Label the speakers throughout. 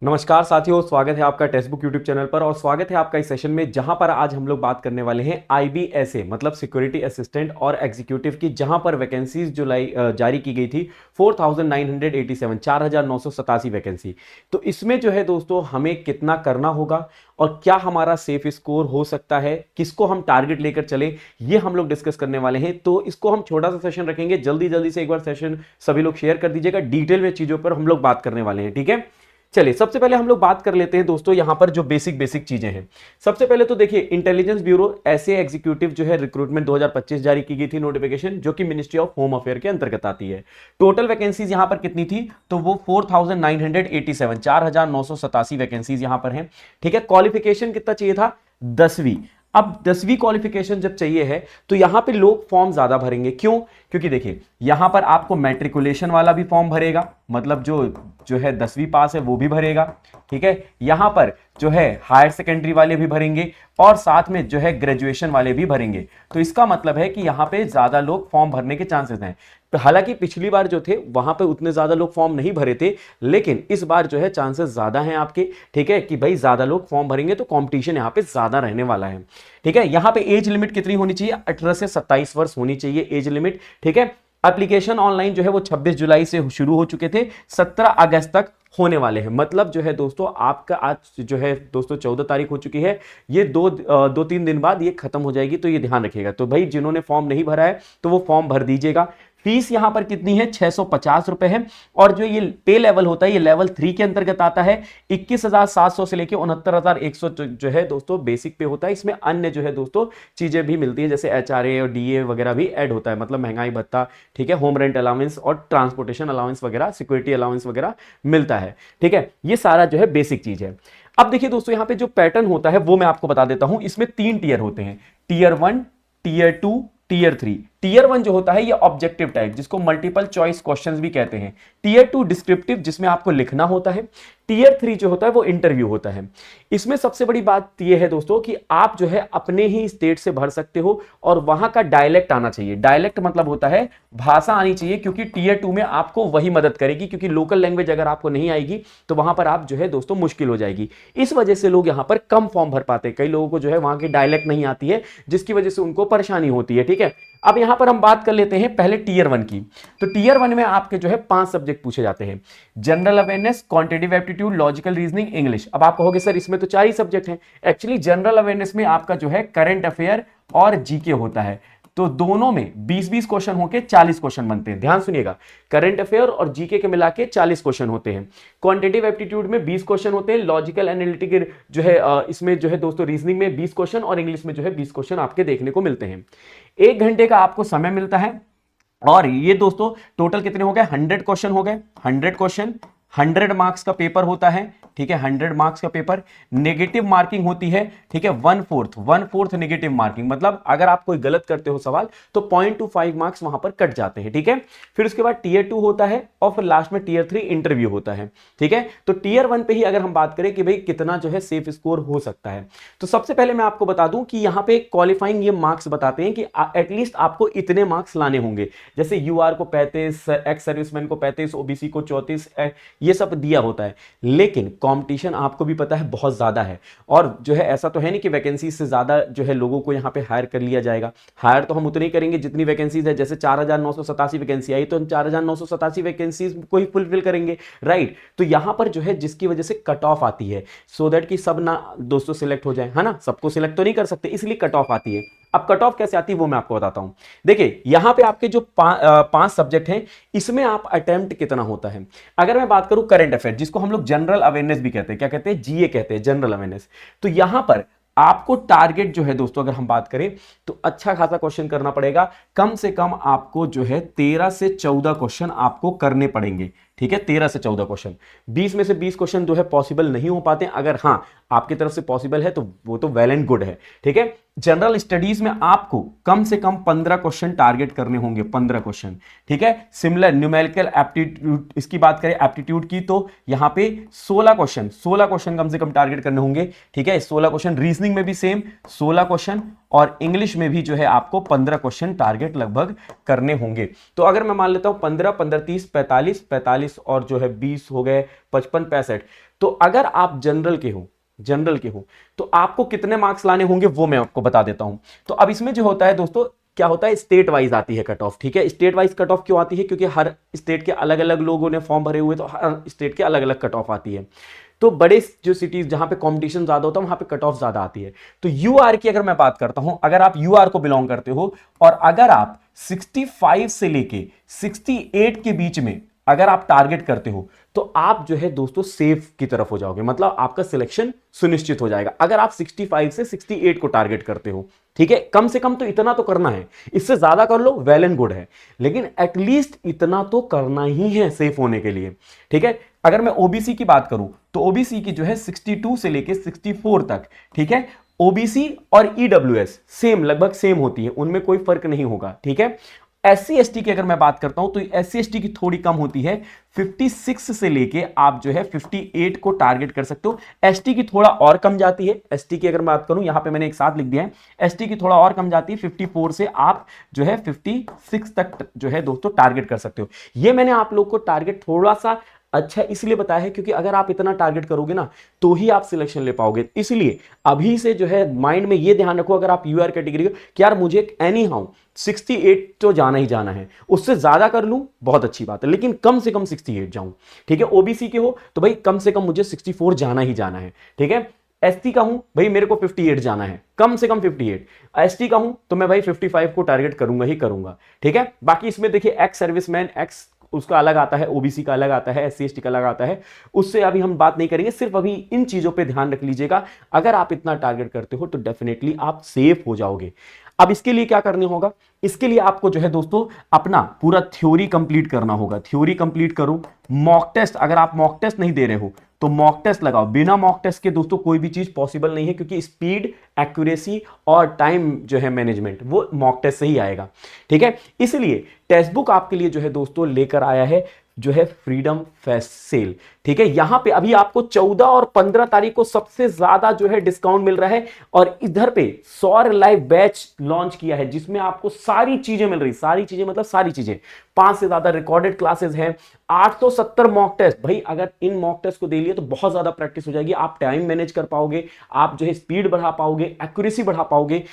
Speaker 1: नमस्कार साथियों, स्वागत है आपका टेक्स्ट बुक यूट्यूब चैनल पर और स्वागत है आपका इस सेशन में जहां पर आज हम लोग बात करने वाले हैं आईबीएसए मतलब सिक्योरिटी असिस्टेंट और एग्जीक्यूटिव की, जहां पर वैकेंसीज जारी की गई थी 4987 4987 वैकेंसी। तो इसमें जो है दोस्तों हमें कितना करना होगा और क्या हमारा सेफ स्कोर हो सकता है, किसको हम टारगेट लेकर चले, ये हम लोग डिस्कस करने वाले हैं। तो इसको हम छोटा सा सेशन रखेंगे, जल्दी जल्दी से एक बार सेशन सभी लोग शेयर कर दीजिएगा। डिटेल में चीजों पर हम लोग बात करने वाले हैं, ठीक है। चलिए सबसे पहले हम लोग बात कर लेते हैं दोस्तों यहां पर जो बेसिक बेसिक चीजें हैं। सबसे पहले तो देखिए, इंटेलिजेंस ब्यूरो ऐसे एग्जीक्यूटिव जो है रिक्रूटमेंट 2025 जारी की गई थी नोटिफिकेशन, जो कि मिनिस्ट्री ऑफ होम अफेयर के अंतर्गत आती है। टोटल वैकेंसीज यहां पर कितनी थी, तो वो 4987 4987 वैकेंसीज यहां पर हैं, ठीक है। क्वालिफिकेशन कितना चाहिए था, 10वीं। अब 10वीं क्वालिफिकेशन जब चाहिए है तो यहां पे लोग फॉर्म ज्यादा भरेंगे, क्यों? क्योंकि देखिए यहां पर आपको मैट्रिकुलेशन वाला भी फॉर्म भरेगा, मतलब जो जो है 10वीं पास है वो भी भरेगा, ठीक है। यहां पर जो है हायर सेकेंडरी वाले भी भरेंगे और साथ में जो है ग्रेजुएशन वाले भी भरेंगे। तो इसका मतलब है कि यहां पे ज्यादा लोग फॉर्म भरने के चांसेस हैं। तो हालांकि पिछली बार जो थे वहां पे उतने ज्यादा लोग फॉर्म नहीं भरे थे, लेकिन इस बार जो है चांसेस ज्यादा हैं आपके, ठीक है, कि भाई ज्यादा लोग फॉर्म भरेंगे तो कंपटीशन यहां पे ज्यादा रहने वाला है, ठीक है। यहां पे एज लिमिट कितनी होनी चाहिए, 18 से 27 वर्ष होनी चाहिए एज लिमिट, ठीक है। एप्लीकेशन ऑनलाइन जो है वो 26 जुलाई से शुरू हो चुके थे, 17 अगस्त तक होने वाले हैं। मतलब जो है दोस्तों आपका आज जो है दोस्तों 14 तारीख हो चुकी है, ये दो तीन दिन बाद ये खत्म हो जाएगी, तो ये ध्यान रखिएगा। तो भाई जिन्होंने फॉर्म नहीं भरा है तो वो फॉर्म भर दीजिएगा। फीस यहां पर कितनी है, 650 रुपए है। और जो ये पे लेवल होता है ये लेवल 3 के अंतर्गत आता है। 21,700 से लेकर 69,100 जो है दोस्तों बेसिक पे होता है। इसमें अन्य जो है दोस्तों चीजें भी मिलती है, जैसे एचआरए और डीए वगैरह भी ऐड होता है, मतलब महंगाई भत्ता, ठीक है, होम रेंट अलाउंस और ट्रांसपोर्टेशन अलाउंस वगैरह, सिक्योरिटी अलाउंस वगैरह मिलता है, ठीक है। ये सारा जो है बेसिक चीज है। अब देखिए दोस्तों यहां पे जो पैटर्न होता है वो मैं आपको बता देता हूं। इसमें 3 टीयर होते हैं, टीयर 1, टीयर 2, टीयर 3। टीयर 1 जो होता है ये ऑब्जेक्टिव टाइप, जिसको मल्टीपल चॉइस क्वेश्चंस भी कहते हैं। टीयर 2 डिस्क्रिप्टिव, जिसमें आपको लिखना होता है। टीयर 3 जो होता है वो इंटरव्यू होता है। इसमें सबसे बड़ी बात यह है दोस्तों कि आप जो है अपने ही स्टेट से भर सकते हो और वहां का डायलेक्ट आना चाहिए। डायलेक्ट मतलब होता है भाषा आनी चाहिए, क्योंकि टीयर 2 में आपको वही मदद करेगी, क्योंकि लोकल लैंग्वेज अगर आपको नहीं आएगी तो वहां पर आप जो है दोस्तों मुश्किल हो जाएगी। इस वजह से लोग यहां पर कम फॉर्म भर पाते हैं। कई लोगों को जो है वहां की डायलेक्ट नहीं आती है, जिसकी वजह से उनको परेशानी होती है, ठीक है। अब यहां पर हम बात कर लेते हैं पहले टीयर 1 की। तो टीयर 1 में आपके जो है 5 सब्जेक्ट पूछे जाते हैं, general awareness, quantitative aptitude, logical reasoning, English. अब आप कहोगे सर इसमें तो 4 ही सब्जेक्ट हैं। एक्चुअली जनरल अवेयरनेस में आपका जो है करंट अफेयर और जीके होता है, तो दोनों में 20-20 क्वेश्चन होके 40 क्वेश्चन बनते हैं। ध्यान सुनिएगा, करंट अफेयर और जीके के मिला के 40 क्वेश्चन होते हैं। क्वांटिटेटिव एप्टीट्यूड में 20 क्वेश्चन होते हैं। लॉजिकल एनालिटिक जो है इसमें जो है दोस्तों रीजनिंग में 20 क्वेश्चन और इंग्लिश में जो है 20 क्वेश्चन आपके देखने को मिलते हैं। 1 घंटे का आपको समय मिलता है। और ये दोस्तों टोटल कितने हो गए, 100 क्वेश्चन हो गए। 100 क्वेश्चन, 100 मार्क्स का पेपर होता है, ठीक है, 100 मार्क्स का पेपर। नेगेटिव मार्किंग होती है, ठीक है, 1/4 नेगेटिव मार्किंग, मतलब अगर आप कोई गलत करते हो सवाल तो 0.25 मार्क्स वहां पर कट जाते हैं, ठीक है। फिर उसके बाद टीयर 2 होता है और फिर लास्ट में टीयर 3 इंटरव्यू होता है, ठीक है। तो टीयर 1 पे ही अगर हम बात करें कि भाई कितना जो है सेफ स्कोर हो सकता है, तो सबसे पहले मैं आपको बता दूं कि यहां पे क्वालिफाइंग ये मार्क्स बताते हैं कि एटलीस्ट आपको इतने मार्क्स लाने होंगे। जैसे यूआर को 35, एक्स सर्विसमैन को 35, ओबीसी को 34, ये सब दिया होता है। लेकिन कंपटीशन आपको भी पता है बहुत ज्यादा है, और जो है ऐसा तो है नहीं कि वैकेंसी से ज्यादा जो है लोगों को यहां पे हायर कर लिया जाएगा। हायर तो हम उतनी करेंगे जितनी वैकेंसीज है। जैसे 4987 वैकेंसी आई तो हम 4987 वैकेंसीज को ही फुलफिल करेंगे, राइट। तो यहां पर जो है जिसकी वजह से कट ऑफ आती है, सो दैट कि सब ना दोस्तों सिलेक्ट हो जाए, है ना, सबको सिलेक्ट तो नहीं कर सकते, इसलिए कट ऑफ आती है। अब कट ऑफ कैसे आती है वो मैं आपको बताता हूं। देखिए यहां पे आपके जो 5 सब्जेक्ट हैं, इसमें आप अटेम्प्ट कितना होता है। अगर मैं बात करूं करंट अफेयर, जिसको हम लोग जनरल अवेयरनेस भी कहते हैं, क्या कहते हैं, जीए कहते हैं, जनरल अवेयरनेस। तो यहां पर आपको टारगेट जो है दोस्तों अगर हम बात करें तो अच्छा खासा क्वेश्चन करना पड़ेगा। कम से कम आपको जो है 13 से 14 क्वेश्चन आपको करने पड़ेंगे, ठीक है, 13 से 14 क्वेश्चन। 20 में से 20 क्वेश्चन जो है पॉसिबल नहीं हो पाते। अगर हाँ आपकी तरफ से पॉसिबल है तो वो तो वेल एंड गुड है, ठीक है। जनरल स्टडीज में आपको कम से कम 15 क्वेश्चन टारगेट करने होंगे, 15 क्वेश्चन, ठीक है। सिमिलर न्यूमेरिकल एप्टीट्यूड, इसकी बात करें एप्टीट्यूड की, तो यहां पे 16 क्वेश्चन कम से कम टारगेट करने होंगे, ठीक है। 16 क्वेश्चन, रीजनिंग में भी सेम 16 क्वेश्चन, और इंग्लिश में भी जो है आपको 15 क्वेश्चन टारगेट लगभग करने होंगे। तो अगर मैं मान लेता हूं 15 15 30 45 45 और जो है 20 हो गए 55 65, तो अगर आप जनरल के हो तो आपको कितने मार्क्स लाने होंगे वो मैं आपको बता देता हूं। तो अब इसमें जो होता है दोस्तों, क्या होता है, स्टेट वाइज आती है कट ऑफ। ठीक है, स्टेट वाइज कट ऑफ क्यों आती है? क्योंकि हर स्टेट के अलग अलग लोगों ने फॉर्म भरे हुए, तो हर स्टेट के अलग अलग कट ऑफ आती है। तो बड़े जो सिटीज जहां पे कंपटीशन ज्यादा होता है वहां पे कट ऑफ ज्यादा आती है। तो यूआर की अगर मैं बात करता हूं, अगर आप यूआर को बिलोंग करते हो और अगर आप 65 से लेके 68 के बीच में अगर आप टारगेट करते हो तो आप जो है दोस्तों सेफ की तरफ हो जाओगे, मतलब आपका सिलेक्शन सुनिश्चित हो जाएगा अगर आप 65 से 68 को टारगेट करते हो। ठीक है, कम से कम तो इतना तो करना है, इससे ज्यादा कर लो वेल एंड गुड है, लेकिन एटलीस्ट इतना तो करना ही है सेफ होने के लिए। ठीक है, अगर मैं ओबीसी की बात करूं तो ओबीसी की जो है 62 से लेके 64 तक, ठीक है, ओबीसी और ईडब्ल्यूएस सेम, लगभग सेम होती है, उनमें कोई फर्क नहीं होगा। ठीक है, एससी एसटी की अगर मैं बात करता हूं तो एससी एसटी की थोड़ी कम होती है, 56 से लेके आप जो है 58 को टारगेट कर सकते हो। एसटी की थोड़ा और कम जाती है, एसटी की अगर मैं बात करूं, यहां पे मैंने एक साथ लिख दिया है, एसटी की थोड़ा और कम जाती है, 54 से आप जो है 56 तक जो है दोस्तों टारगेट कर सकते हो। ये मैंने आप लोग को टारगेट थोड़ा सा अच्छा इसलिए बताया है क्योंकि अगर आप इतना टारगेट करोगे ना तो ही आप सिलेक्शन ले पाओगे। इसलिए अभी से जो है माइंड में ये ध्यान रखो, अगर आप यूआर कैटेगरी हो कि यार मुझे एनी हाउ 68 तो जाना ही जाना है, उससे ज्यादा कर लूं बहुत अच्छी बात है, लेकिन कम से कम 68 जाऊं। ठीक है, ओबीसी के हो तो भाई कम से कम मुझे 64 जाना ही जाना है। ठीक है, एसटी का हूं भाई मेरे को 58 जाना है, कम से कम 58। एसटी का हूं तो मैं भाई 55 को टारगेट करूंगा ही करूंगा। ठीक है, बाकी इसमें देखिए एक्स सर्विसमैन, एक्स उसका अलग आता है, ओबीसी का अलग आता है, एससी एसटी का अलग आता है, उससे अभी हम बात नहीं करेंगे, सिर्फ अभी इन चीजों पे ध्यान रख लीजिएगा। अगर आप इतना टारगेट करते हो तो डेफिनेटली आप सेफ हो जाओगे। अब इसके लिए क्या करने होगा, इसके लिए आपको जो है दोस्तों अपना पूरा थ्योरी कंप्लीट करना होगा। थ्योरी कंप्लीट करो, मॉक टेस्ट, अगर आप मॉक टेस्ट नहीं दे रहे हो तो मॉक टेस्ट लगाओ। बिना मॉक टेस्ट के दोस्तों कोई भी चीज पॉसिबल नहीं है, क्योंकि स्पीड, एक्यूरेसी और टाइम जो है मैनेजमेंट वो मॉक टेस्ट से ही आएगा। ठीक है, इसलिए टेक्स्ट बुक आपके लिए जो है दोस्तों लेकर आया है जो है फ्रीडम फेस्ट सेल। ठीक है, यहां पे अभी आपको 14 और 15 तारीख को सबसे ज्यादा जो है डिस्काउंट मिल रहा है, और इधर पे सौर लाइव बैच लॉन्च किया है जिसमें आपको सारी चीजें मिल रही, सारी चीजें मतलब सारी चीजें, 5 से ज्यादा रिकॉर्डेड क्लासेस हैं, 870 मॉक टेस्ट। भाई अगर इन मॉक टेस्ट को दे लिए तो बहुत ज्यादा प्रैक्टिस हो जाएगी, आप टाइम मैनेज कर पाओगे, आप जो है स्पीड बढ़ा पाओगे, एक्यूरेसी बढ़ा पाओगे।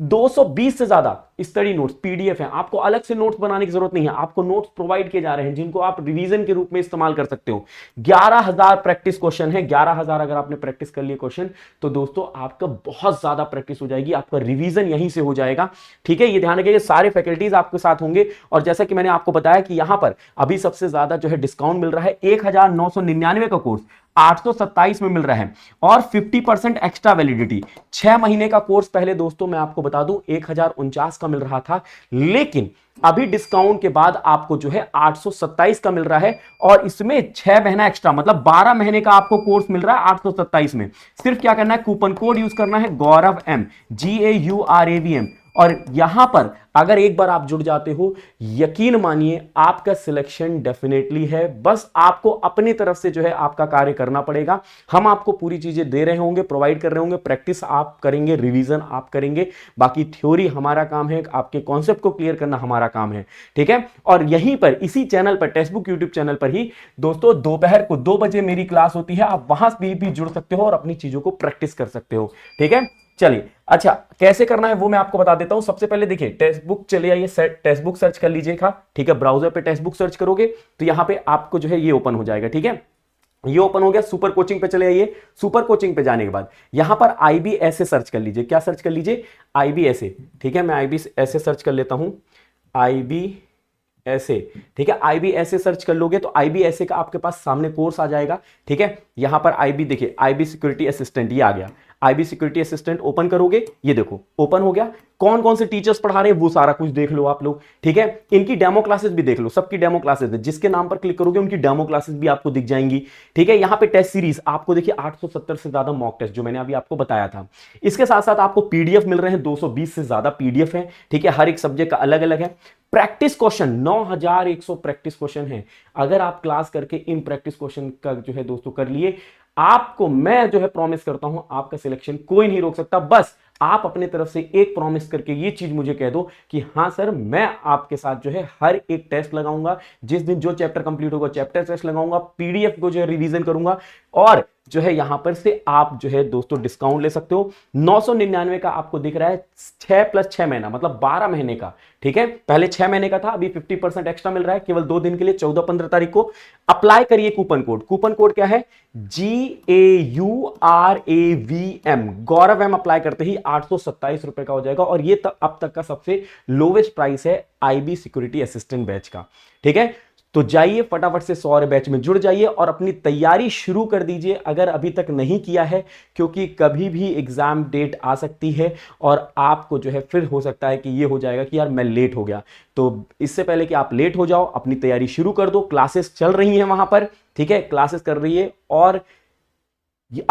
Speaker 1: 220 से ज्यादा स्टडी नोट्स पीडीएफ हैं, आपको अलग से नोट्स बनाने की जरूरत नहीं है, आपको नोट्स प्रोवाइड किए जा रहे हैं जिनको आप रिवीजन के रूप में इस्तेमाल कर सकते हो। 11,000 प्रैक्टिस क्वेश्चन है, 11,000 अगर आपने प्रैक्टिस कर लिए क्वेश्चन तो दोस्तों आपका बहुत ज्यादा प्रैक्टिस हो जाएगी, आपका रिवीजन यहीं से हो जाएगा। ठीक है, ये ध्यान रखिए, सारे फैकल्टीज आपके साथ होंगे, और जैसा कि मैंने आपको बताया कि यहां पर अभी सबसे ज्यादा जो है डिस्काउंट मिल रहा है, 1999 का कोर्स 827 में मिल रहा है, और 50% एक्स्ट्रा वैलिडिटी। 6 महीने का कोर्स पहले दोस्तों मैं आपको बता दूं 1049 का मिल रहा था, लेकिन अभी डिस्काउंट के बाद आपको जो है 827 का मिल रहा है, और इसमें 6 महीना एक्स्ट्रा मतलब 12 महीने का आपको कोर्स मिल रहा है 827 में। सिर्फ क्या करना है, कूपन कोड यूज करना है गौरव एम, GAURAVM, और यहां पर अगर एक बार आप जुड़ जाते हो, यकीन मानिए आपका सिलेक्शन डेफिनेटली है। बस आपको अपनी तरफ से जो है आपका कार्य करना पड़ेगा। हम आपको पूरी चीजें दे रहे होंगे, प्रोवाइड कर रहे होंगे, प्रैक्टिस आप करेंगे, रिवीजन आप करेंगे, बाकी थ्योरी हमारा काम है, आपके कॉन्सेप्ट को क्लियर करना हमारा काम है। ठीक है, और यहीं पर इसी चैनल पर, टेक्स्ट बुक यूट्यूब चैनल पर ही दोस्तों दोपहर को 2 बजे मेरी क्लास होती है, आप वहां भी जुड़ सकते हो और अपनी चीजों को प्रैक्टिस कर सकते हो। ठीक है, चलिए अच्छा कैसे करना है वो मैं आपको बता देता हूं। सबसे पहले देखिए टेक्स्ट बुक चले आइए, टेक्स्ट बुक सर्च कर लीजिएगा। ठीक है, ब्राउजर पे टेक्स्ट बुक सर्च करोगे तो यहां पे आपको जो है ये ओपन हो जाएगा। ठीक है, ये ओपन हो गया, सुपर कोचिंग पे चले आइए। सुपर कोचिंग पे जाने के बाद यहां पर IBSA सर्च कर लीजिए। क्या सर्च कर लीजिए, IBSA। ठीक है, मैं IBSA सर्च कर लेता हूं, IBSA। ठीक है, IBSA सर्च कर लोगे तो IBSA का आपके पास सामने कोर्स आ जाएगा। ठीक है, यहां पर IB देखिए, IB सिक्योरिटी असिस्टेंट ये आ गया। IB सिक्योरिटी असिस्टेंट ओपन करोगे, ये देखो ओपन हो गया। कौन कौन से टीचर्स पढ़ा रहे हैं वो सारा कुछ देख लो आप लोग। ठीक है, इनकी डेमो क्लासेस भी देख लो, सबकी डेमो क्लासेस है, जिसके नाम पर क्लिक करोगे उनकी डेमो क्लासेस भी आपको दिख जाएंगी। ठीक है, यहां पे टेस्ट सीरीज आपको देखिए 870 से ज्यादा मॉक टेस्ट जो मैंने अभी आपको बताया था। इसके साथ साथ आपको पीडीएफ मिल रहे हैं, 220 से ज्यादा पीडीएफ है। ठीक है, हर एक सब्जेक्ट का अलग अलग है। प्रैक्टिस क्वेश्चन 9100 प्रैक्टिस क्वेश्चन है। अगर आप क्लास करके इन प्रैक्टिस क्वेश्चन का जो है दोस्तों कर लिए, आपको मैं जो है प्रॉमिस करता हूं आपका सिलेक्शन कोई नहीं रोक सकता। बस आप अपने तरफ से एक प्रॉमिस करके ये चीज मुझे कह दो कि हाँ सर, मैं आपके साथ जो है हर एक टेस्ट लगाऊंगा, जिस दिन जो चैप्टर कंप्लीट होगा चैप्टर टेस्ट लगाऊंगा, पीडीएफ को जो है रिवीजन करूंगा, और जो है यहां पर से आप जो है दोस्तों डिस्काउंट ले सकते हो। 999 का आपको दिख रहा है 6 + 6 महीना, मतलब 12 महीने का। ठीक है, पहले 6 महीने का था, अभी 50% एक्स्ट्रा मिल रहा है केवल 2 दिन के लिए, 14-15 तारीख को। अप्लाई करिए कूपन कोड। कूपन कोड क्या है? GAURAVM, गौरव एम। अप्लाई करते ही 827 रुपए का हो जाएगा, और ये अब तक का सबसे लोवेस्ट प्राइस है आईबी सिक्योरिटी असिस्टेंट बैच का। ठीक है, तो जाइए फटाफट से 100 बैच में जुड़ जाइए और अपनी तैयारी शुरू कर दीजिए अगर अभी तक नहीं किया है, क्योंकि कभी भी एग्जाम डेट आ सकती है और आपको जो है फिर हो सकता है कि ये हो जाएगा कि यार मैं लेट हो गया। तो इससे पहले कि आप लेट हो जाओ, अपनी तैयारी शुरू कर दो। क्लासेस चल रही हैं वहां पर, ठीक है, क्लासेस कर रही है, और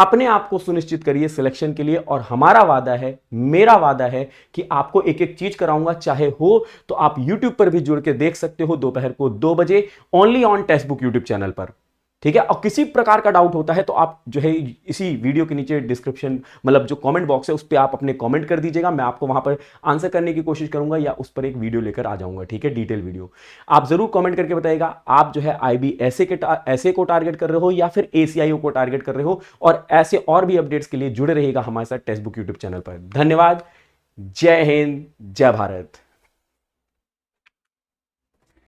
Speaker 1: अपने आप को सुनिश्चित करिए सिलेक्शन के लिए। और हमारा वादा है, मेरा वादा है कि आपको एक एक चीज कराऊंगा, चाहे हो तो आप यूट्यूब पर भी जुड़ के देख सकते हो दोपहर को 2 बजे, only on text book YouTube channel पर। ठीक है, और किसी प्रकार का डाउट होता है तो आप जो है इसी वीडियो के नीचे डिस्क्रिप्शन, मतलब जो कमेंट बॉक्स है उस पर आप अपने कमेंट कर दीजिएगा, मैं आपको वहां पर आंसर करने की कोशिश करूंगा या उस पर एक वीडियो लेकर आ जाऊंगा। ठीक है, डिटेल वीडियो आप जरूर कमेंट करके बताइएगा आप जो है आईबी ऐसे को टारगेट कर रहे हो या फिर एसीआईओ को टारगेट कर रहे हो, और ऐसे और भी अपडेट्स के लिए जुड़े रहिएगा हमारे साथ टेक्स्ट बुक यूट्यूब चैनल पर। धन्यवाद। जय हिंद, जय भारत।